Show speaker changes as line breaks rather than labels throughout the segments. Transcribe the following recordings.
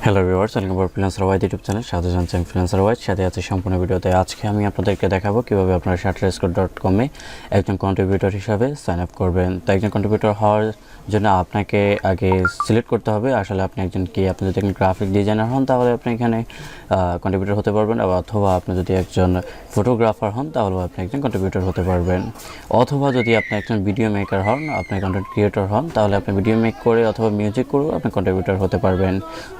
Hello viewers, welcome to freelancer wide YouTube channel. সাথে জানছি আমি ফ্রিল্যান্সার ওয়াইড, সাথে আছে সম্পূর্ণ ভিডিওতে। আজকে আমি আপনাদেরকে দেখাবো কীভাবে আপনারা shutterstock.com এ একজন কন্ট্রিবিউটর হিসাবে সাইন আপ করবেন। তো একজন কন্ট্রিবিউটর হওয়ার জন্য আপনাকে আগে সিলেক্ট করতে হবে আসলে আপনি একজন কি। আপনি যদি একজন গ্রাফিক ডিজাইনার হন তাহলে আপনি এখানে কন্ট্রিবিউটর হতে পারবেন, অথবা আপনি যদি একজন ফটোগ্রাফার হন তাহলে আপনি একজন কন্ট্রিবিউটর হতে পারবেন, অথবা যদি আপনি একজন ভিডিও মেকার হন, আপনি কন্টেন্ট ক্রিয়েটর হন, তাহলে আপনি ভিডিও মেক করে অথবা মিউজিক করেও আপনি কন্ট্রিবিউটর হতে পারবেন।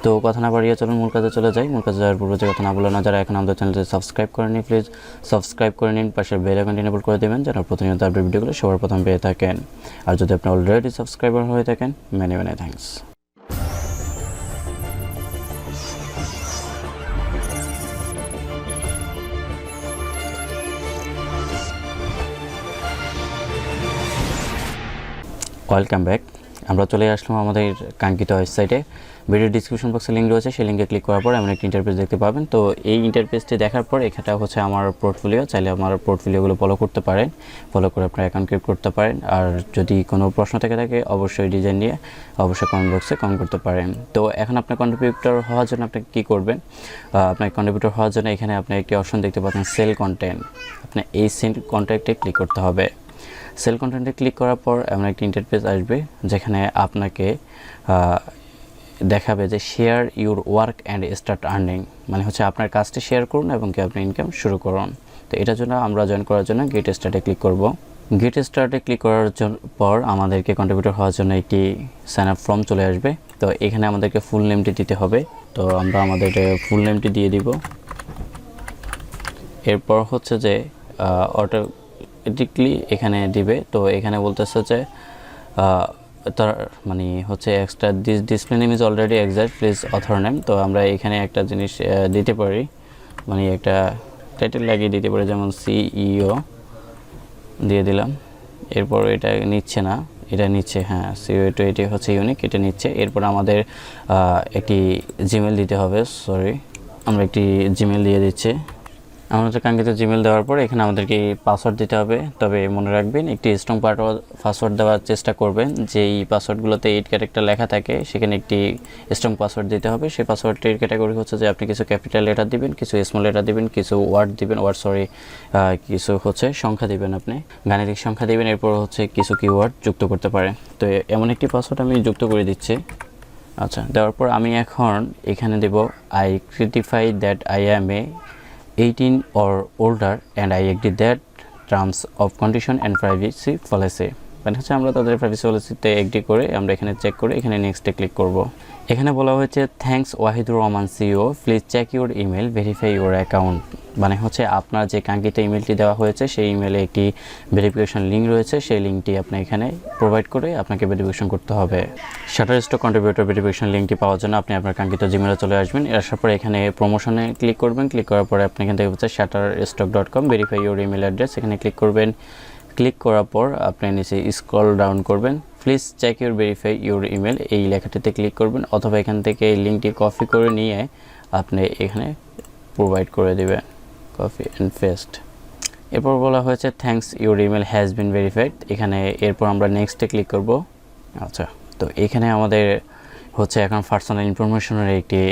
তো কথা না বাড়িয়ে চলুন মূল কাজে চলে যাই। মূল কাজে যাওয়ার পূর্বে যে কথা না বলে না, যারা এখন আমাদের চ্যানেলটি সাবস্ক্রাইব করেননি প্লিজ সাবস্ক্রাইব করে নিন, পাশের বেল আইকনটি এনেবল করে দেবেন যেন প্রতিনিয়ত আপডেট ভিডিওগুলো সবার প্রথম পেয়ে থাকেন। আর যদি আপনি অলরেডি সাবস্ক্রাইবার হয়ে থাকেন, many many thanks. Welcome back. আমরা চলে আসলাম আমাদের কাঙ্ক্ষিত ওয়েবসাইটে। ভিডিও ডিসক্রিপশন বক্সে লিঙ্ক রয়েছে, সেই লিঙ্কে ক্লিক করার পর এমন একটি ইন্টারফেস দেখতে পাবেন। তো এই ইন্টারফেসটি দেখার পর এখানে হচ্ছে আমার পোর্টফোলিও, চাইলে আমার পোর্টফোলিওগুলো ফলো করতে পারেন, ফলো করে আপনার অ্যাকাউন্ট ক্রিয়েট করতে পারেন। আর যদি কোনো প্রশ্ন থেকে থাকে অবশ্যই ডিজাইন নিয়ে অবশ্যই কমেন্ট বক্সে কমেন্ট করতে পারেন। তো এখন আপনার কন্ট্রিবিউটর হওয়ার জন্য আপনি কী করবেন? আপনার কন্ট্রিবিউটর হওয়ার জন্য এখানে আপনি একটি অপশন দেখতে পাচ্ছেন, সেল কন্টেন্ট। আপনার এই সেল কন্টেন্টে ক্লিক করতে হবে। সেল কন্টেন্টে ক্লিক করার পর এমন একটি ইন্টারফেস আসবে যেখানে আপনাকে দেখাবে যে share your work and start earning, মানে হচ্ছে আপনার কাজটি শেয়ার করুন এবং কি আপনি ইনকাম শুরু করুন। তো এটার জন্য আমরা জয়েন করার জন্য গেট স্টার্টে ক্লিক করব। গেট স্টার্টে ক্লিক করার পর আমাদেরকে কন্ট্রিবিউটর হওয়ার জন্য একটি সাইন আপ ফর্ম চলে আসবে। তো এখানে আমাদেরকে ফুল নেমটি দিতে হবে। তো আমরা আমাদের ফুল নেমটি দিয়ে দিব। এরপর হচ্ছে যে অটোমেটিকলি এখানে দিবে। তো এখানে বলতেছে যে তার মানে হচ্ছে extra this display name is already exact please author name. তো আমরা এখানে একটা জিনিস দিতে পারি, মানে একটা টাইটেল লাগিয়ে দিতে পারি, যেমন সিইও দিয়ে দিলাম। এরপর এটা নিচ্ছে না, এটা নিচ্ছে, হ্যাঁ সিইও টু, এটি হচ্ছে ইউনিক, এটা নিচ্ছে। এরপর আমাদের একটি জিমেল দিতে হবে, সরি আমরা একটি জিমেল দিয়ে দিচ্ছি। আমাদের কাঙ্ক্ষিত জিমেল দেওয়ার পর এখানে আমাদেরকে পাসওয়ার্ড দিতে হবে। তবে মনে রাখবেন একটি স্ট্রং পাসওয়ার্ড দেওয়ার চেষ্টা করবেন। যেই পাসওয়ার্ডগুলোতে 8 ক্যারেক্টার লেখা থাকে সেখানে একটি স্ট্রং পাসওয়ার্ড দিতে হবে। সেই পাসওয়ার্ডটির ক্যাটাগরি হচ্ছে যে আপনি কিছু ক্যাপিটাল লেটার দিবেন, কিছু স্মল লেটার দিবেন, কিছু ওয়ার্ড দিবেন, কিছু হচ্ছে সংখ্যা দিবেন, আপনি গাণিতিক সংখ্যা দিবেন। এরপর হচ্ছে কিছু কিওয়ার্ড যুক্ত করতে পারেন। তো এমন একটি পাসওয়ার্ড আমি যুক্ত করে দিচ্ছি। আচ্ছা, দেওয়ার পর আমি এখন এখানে দেব I certify that I am 18 or older and I agree that terms of condition and privacy policy, মানে হচ্ছে আমরা তাদের প্রাইভেসি পলিসিতে এগ্রি করে আমরা এখানে চেক করে এখানে নেক্সটে ক্লিক করব। এখানে বলা হয়েছে thanks Wahidur Rahman CEO, please check your email, verify your account. মানে হচ্ছে আপনার যে কাঙ্ক্ষিত ইমেলটি দেওয়া হয়েছে সেই ইমেলে একটি ভেরিফিকেশন লিঙ্ক রয়েছে, সেই লিঙ্কটি আপনি এখানে প্রোভাইড করে আপনাকে ভেরিফিকেশন করতে হবে। শাটারস্টক কন্ট্রিবিউটর ভেরিফিকেশন লিঙ্কটি পাওয়ার জন্য আপনি আপনার কাঙ্ক্ষিত জিমেলে চলে আসবেন। আসার পরে এখানে প্রমোশনে ক্লিক করবেন। ক্লিক করার পরে আপনি এখান থেকে হচ্ছে shutterstock.com verify your email address, এখানে ক্লিক করবেন। ক্লিক করার পর আপনি নিচে স্ক্রল ডাউন করবেন, please check your verify your email, এই লেখাটিতে ক্লিক করবেন, অথবা এখান থেকে এই লিঙ্কটি কপি করে নিয়ে আপনি এখানে প্রোভাইড করে দেবেন, কপি অ্যান্ড পেস্ট। এরপর বলা হয়েছে thanks your email has been verified, এখানে এরপর আমরা নেক্সটে ক্লিক করব। আচ্ছা, তো এখানে আমাদের হচ্ছে এখন পার্সোনাল ইনফরমেশনের একটি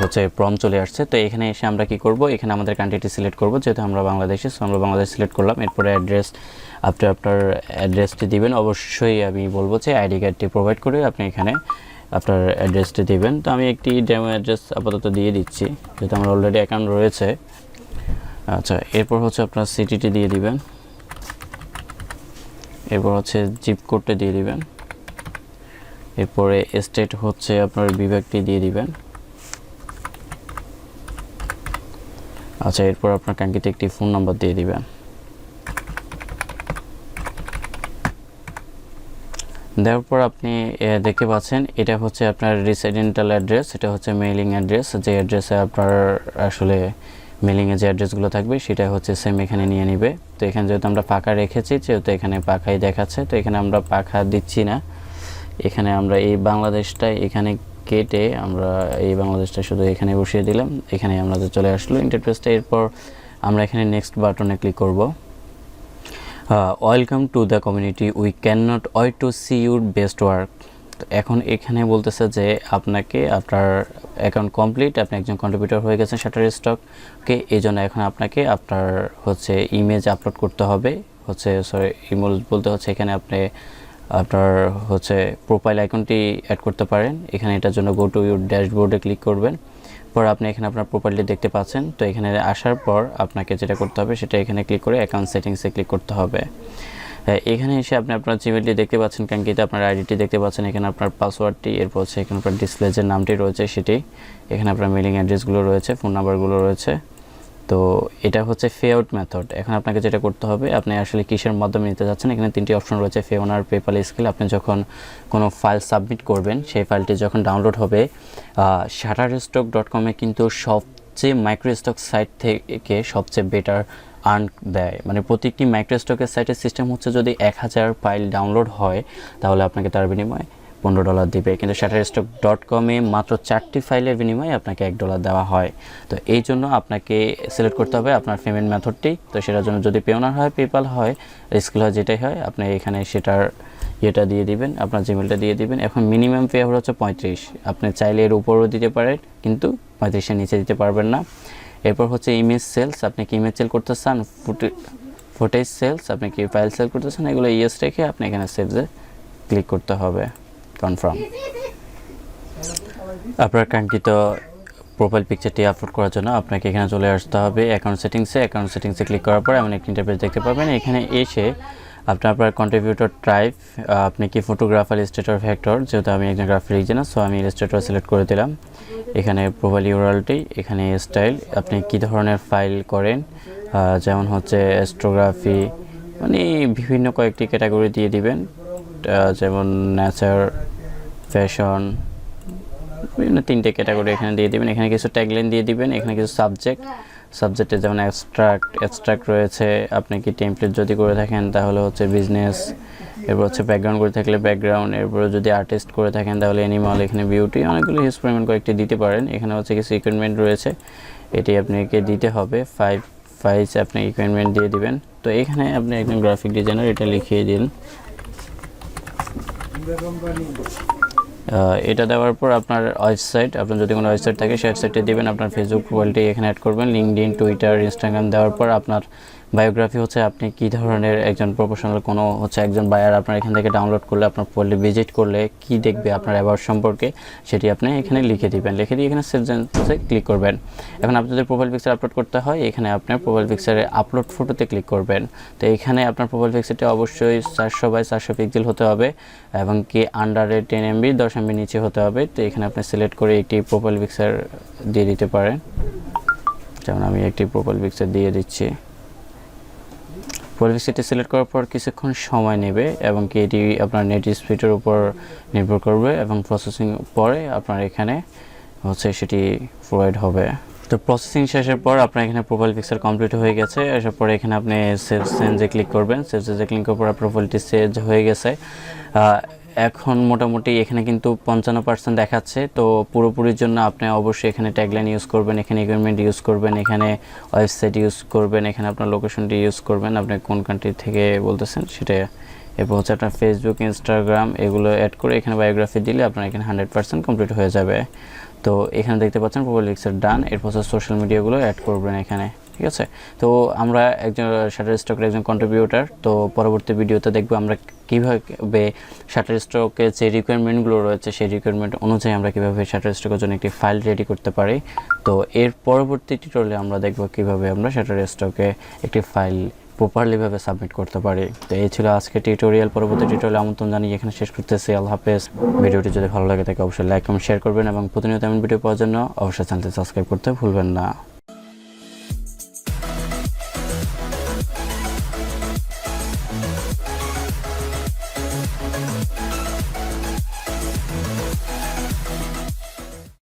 হচ্ছে ফর্ম চলে আসছে। তো এখানে এসে আমরা কি করব, এখানে আমাদের কান্ট্রিটি সিলেক্ট করব, যেহেতু আমরা বাংলাদেশে, সো আমরা বাংলাদেশ সিলেক্ট করলাম। এরপরে অ্যাড্রেস, আপনার অ্যাড্রেসটি দিবেন। অবশ্যই আমি বলবো যে আইডি কার্ডটি প্রোভাইড করে আপনি এখানে আপনার অ্যাড্রেসটি দিবেন। তো আমি একটি ডেমো অ্যাড্রেস আপাতত দিয়ে দিচ্ছি, যেহেতু আমার অলরেডি অ্যাকাউন্ট রয়েছে। আচ্ছা, এরপর হচ্ছে আপনার সিটিটি দিয়ে দিবেন, এরপর হচ্ছে জিপ কোডটা দিয়ে দিবেন, এরপরে স্টেট হচ্ছে আপনার বিভাগটি দিয়ে দিবেন। আচ্ছা, এরপর আপনার কাঙ্ক্ষিত একটি ফোন নাম্বার দিয়ে দিবেন। দেওয়ার পর আপনি দেখতে পাচ্ছেন এটা হচ্ছে আপনার রেসিডেন্টাল অ্যাড্রেস, এটা হচ্ছে মেইলিং অ্যাড্রেস, যে অ্যাড্রেসে আপনার আসলে মেইলিংয়ে যে অ্যাড্রেসগুলো থাকবে সেটা হচ্ছে সেম এখানে নিয়ে নিবে। তো এখানে যেহেতু আমরা পাখা রেখেছি, যেহেতু এখানে পাখাই দেখাচ্ছে, তো এখানে আমরা পাখা দিচ্ছি না। এখানে আমরা এই বাংলাদেশটা এখানে কেটে আমরা এই বাংলাদেশটা শুধু এখানে বসিয়ে দিলাম, এখানে আমাদের চলে আসলো ইন্টারফেসটা। এরপর আমরা এখানে নেক্সট বাটনে ক্লিক করব। Welcome to the community, we can not wait to see your best work. এখন এখানে বলতেছে যে আপনাকে আপনার অ্যাকাউন্ট কমপ্লিট, আপনি একজন কন্ট্রিবিউটর হয়ে গেছেন শাটারস্টকে, এই জন্য এখন আপনাকে আপনার হচ্ছে ইমেজ আপলোড করতে হবে, হচ্ছে সরি ইমেল বলতে হচ্ছে এখানে আপনি আপনার হচ্ছে প্রোফাইল আইকনটি অ্যাড করতে পারেন। এখানে এটার জন্য গো টু ইউর ড্যাশবোর্ডে ক্লিক করবেন, পর আপনি এখানে আপনার প্রোফাইলটি দেখতে পাচ্ছেন। তো এখানে আসার পর আপনাকে যেটা করতে হবে সেটা এখানে ক্লিক করে অ্যাকাউন্ট সেটিংসে ক্লিক করতে হবে। এখানে এসে আপনি আপনার জিমেলটি দেখতে পাচ্ছেন, কাঙ্ক্ষিত আপনার আইডিটি দেখতে পাচ্ছেন, এখানে আপনার পাসওয়ার্ডটি, এরপর হচ্ছে এখানে আপনার ডিসপ্লে যে নামটি রয়েছে সেটি, এখানে আপনার মেলিং অ্যাড্রেসগুলো রয়েছে, ফোন নাম্বারগুলো রয়েছে। তো এটা হচ্ছে পে আউট মেথড। এখন আপনাকে যেটা করতে হবে, আপনি আসলে কিসের মাধ্যমে নিতে যাচ্ছেন, এখানে 3টি অপশন রয়েছে, পেওনার, পেপাল, স্কিল। আপনি যখন কোনো ফাইল সাবমিট করবেন, সেই ফাইলটি যখন ডাউনলোড হবে shutterstock.com-এ কিন্তু সবচেয়ে মাইক্রোস্টক সাইট থেকে সবচেয়ে বেটার আর্ন দেয়। মানে প্রত্যেকটি মাইক্রোস্টকের সাইটের সিস্টেম হচ্ছে যদি 1000 ফাইল ডাউনলোড হয় তাহলে আপনাকে তার বিনিময়ে $15 দিবে, কিন্তু shutterstock.com-এ মাত্র 4টি ফাইলের বিনিময়ে আপনাকে $1 দেওয়া হয়। তো এই জন্য আপনাকে সিলেক্ট করতে হবে আপনার পেমেন্ট মেথডটি। তো সেটার জন্য যদি পেওনার হয়, পেপাল হয়, স্কিল হয়, যেটাই হয় আপনি এখানে সেটার ইয়েটা দিয়ে দিবেন, আপনার জিমেলটা দিয়ে দিবেন। এখন মিনিমাম পে হচ্ছে 35, আপনি চাইলে এর উপরও দিতে পারেন কিন্তু 35-এর নিচে দিতে পারবেন না। এরপর হচ্ছে ইমেজ সেলস, আপনি কি ইমেজ সেল করতে চান, ফুটেজ সেলস, আপনি কি ফাইল সেল করতে চান, এগুলো ইয়েস রেখে আপনি এখানে সেভসে ক্লিক করতে হবে, কনফার্ম। আপনার কাঙ্ক্ষিত প্রোফাইল পিকচারটি আপলোড করার জন্য আপনাকে এখানে চলে আসতে হবে অ্যাকাউন্ট সেটিংসে ক্লিক করার পর এমন একটি ইন্টারফেস দেখতে পাবেন। এখানে এসে আপনার কন্ট্রিবিউটর টাইপ, আপনি কি ফটোগ্রাফার, ইলাস্ট্রেটর, ভেক্টর, যেহেতু আমি একজন গ্রাফিক ডিজাইনার সো আমি ইলাস্ট্রেটর সিলেক্ট করে দিলাম। এখানে প্রোফাইল ইউআরএলটি, এখানে স্টাইল, আপনি কি ধরনের ফাইল করেন, যেমন হচ্ছে অ্যাস্ট্রোগ্রাফি, মানে বিভিন্ন কয়েকটি ক্যাটাগরি দিয়ে দিবেন, যেমন নেচার, ফ্যাশন, বিভিন্ন 3টে ক্যাটাগরি এখানে দিয়ে দিবেন। এখানে কিছু ট্যাগলাইন দিয়ে দিবেন, এখানে কিছু সাবজেক্টে যেমন অ্যাবস্ট্রাক্ট রয়েছে, আপনি কি টেমপ্লেট যদি করে থাকেন তাহলে হচ্ছে বিজনেস, এরপর হচ্ছে ব্যাকগ্রাউন্ড করে থাকলে ব্যাকগ্রাউন্ড, এরপর যদি আর্টিস্ট করে থাকেন তাহলে অ্যানিমাল, এখানে বিউটি, অনেকগুলো হিউজ পরিমাণ কয়েকটি দিতে পারেন। এখানে হচ্ছে কিছু রিকোয়ারমেন্ট রয়েছে, এটি আপনাকে দিতে হবে, 5 ফাইলস আপনি রিকোয়ারমেন্ট দিয়ে দিবেন। তো এখানে আপনি একজন গ্রাফিক ডিজাইনার, এটা লিখিয়ে দিন। এটা দেওয়ার পর আপনার ওয়েবসাইট, আপনার যদি কোনো ওয়েবসাইট থাকে সেই ওয়েবসাইটে দিবেন, আপনার ফেসবুক প্রোফাইলটি এখানে অ্যাড করবেন, লিঙ্কডইন, টুইটার, ইনস্টাগ্রাম দেওয়ার পর আপনার বায়োগ্রাফি হচ্ছে আপনি কী ধরনের একজন প্রফেশনাল, কোনো হচ্ছে একজন বায়ার আপনার এখান থেকে ডাউনলোড করলে, আপনার প্রোফাইলটি ভিজিট করলে কি দেখবে আপনার অ্যাবাউট সম্পর্কে, সেটি আপনি এখানে লিখে দিবেন। লিখে দিয়ে এখানে সেভে ক্লিক করবেন। এখন আপনাদের প্রোফাইল পিকচার আপলোড করতে হয়, এখানে আপনার প্রোফাইল পিকচারে আপলোড ফটোতে ক্লিক করবেন। তো এখানে আপনার প্রোফাইল পিকচারটি অবশ্যই 400x400 পিক্সেল হতে হবে এবং কি আন্ডারে 10 MB 10 MB নিচে হতে হবে। তো এখানে আপনি সিলেক্ট করে একটি প্রোফাইল পিকচার দিয়ে দিতে পারেন, যেমন আমি একটি প্রোফাইল পিকচার দিয়ে দিচ্ছি। প্রোফাইল পিকচারটি সিলেক্ট করার পর কিছুক্ষণ সময় নেবে এবং কি এটি আপনার নেট স্পিডের উপর নির্ভর করবে এবং প্রসেসিং পরে আপনার এখানে হচ্ছে সেটি প্রোভাইড হবে। তো প্রসেসিং শেষের পর আপনার এখানে প্রোফাইল পিকচার কমপ্লিট হয়ে গেছে। এসব পরে এখানে আপনি সেভ চেঞ্জে ক্লিক করবেন। সেভ চেঞ্জে ক্লিক করার পর প্রোফাইলটি চেঞ্জ হয়ে গেছে। এখন মোটামুটি এখানে কিন্তু 55% দেখাচ্ছে। তো পুরোপুরির জন্য আপনি অবশ্যই এখানে ট্যাগলাইন ইউজ করবেন, এখানে রিকোয়ারমেন্ট ইউজ করবেন, এখানে ওয়েবসাইট ইউজ করবেন, এখানে আপনার লোকেশনটি ইউজ করবেন, আপনি কোন কান্ট্রি থেকে বলতেছেন সেটা। এরপর হচ্ছে আপনার ফেসবুক, ইনস্টাগ্রাম এগুলো অ্যাড করে এখানে বায়োগ্রাফি দিলে আপনার এখানে 100% কমপ্লিট হয়ে যাবে। তো এখানে দেখতে পাচ্ছেন প্রোফাইল পিকচার ডান। এরপর হচ্ছে সোশ্যাল মিডিয়াগুলো অ্যাড করবেন এখানে, ঠিক আছে। তো আমরা একজন শাটারস্টকের একজন কন্ট্রিবিউটার, তো পরবর্তী ভিডিওতে দেখব আমরা কীভাবে শাটারস্টকের যে রিকোয়ারমেন্টগুলো রয়েছে সেই রিকোয়ারমেন্ট অনুযায়ী আমরা কীভাবে শাটারস্টকের জন্য একটি ফাইল রেডি করতে পারি। তো এর পরবর্তী টিউটোরিয়ালে আমরা দেখব কীভাবে আমরা শাটারস্টকে একটি ফাইল প্রপারলিভাবে সাবমিট করতে পারি। তো এই ছিল আজকে টিউটোরিয়াল। পরবর্তী টিউটোরিয়ালে আমন্ত্রণ জানিয়ে এখানে শেষ করতেছি। আল্লাহ হাফেজ। ভিডিওটি যদি ভালো লাগে তাকে অবশ্যই লাইক এবং শেয়ার করবেন এবং প্রতিনিয়ত এমন ভিডিও পাওয়ার জন্য অবশ্যই চ্যানেলটি সাবস্ক্রাইব করতে ভুলবেন না।